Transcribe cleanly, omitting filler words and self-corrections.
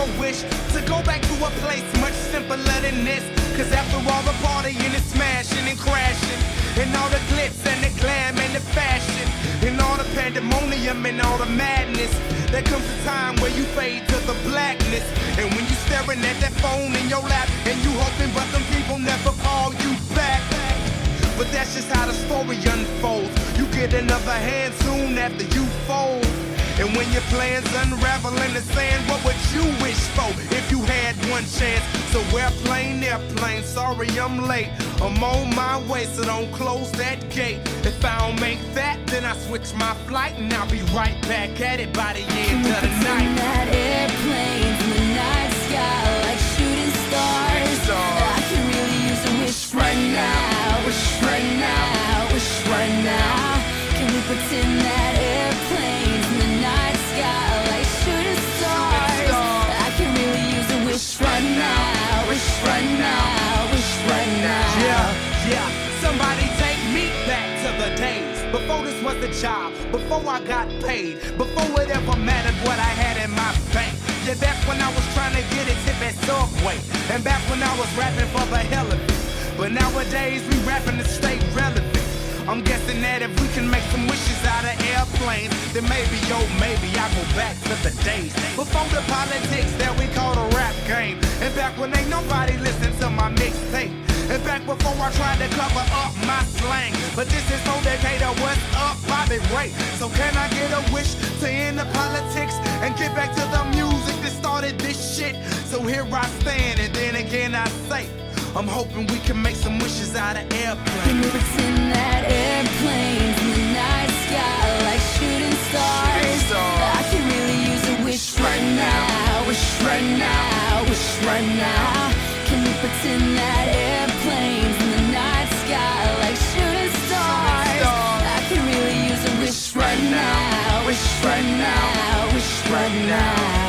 a wish to go back to a place much simpler than this. Cause after all the partying and smashing and crashing, and all the glitz and the glam and the fashion, and all the pandemonium and all the madness, there comes a time where you fade to the blackness. And when you staring at that phone in your lap, and you hoping but them people never call you back. But that's just how the story unfolds. You get another hand soon after you fold. And when your plans unravel in the sand, what would you wish for if you had one chance? So airplane, sorry I'm late. I'm on my way, so don't close that gate. If I don't make that, then I switch my flight, and I'll be right back at it by the end of the night. That airplane in the night sky like shooting stars. I can really use a wish right now, wish right now, wish right now. Can we pretend that airplanes in the night sky like shooting stars? I can really use a wish right now, wish right now, wish right now. Yeah, somebody take me back to the days before this was a job, before I got paid, before it ever mattered what I had in my bank. Yeah, back when I was trying to get a tip at Subway, and back when I was rapping for the hell of it. But nowadays we rapping to stay relevant. I'm guessing that if we can make some wishes out of airplanes, then maybe, maybe I go back to the days before the politics that we call the rap game. And back when ain't nobody listened to my mixtape. And back before I tried to cover up my slang. But this is no Decatur, what's up, Bobby Ray? So can I get a wish to end the politics and get back to the music that started this shit? So here I stand, and then again I say, I'm hoping we can make some wishes out of airplanes. Can we pretend that airplanes in the night sky like shooting stars? I can really use a wish right now, wish right now, wish right now. Can we pretend that airplanes in the night sky like shooting stars? I can really use a wish right now, wish right now, wish right now.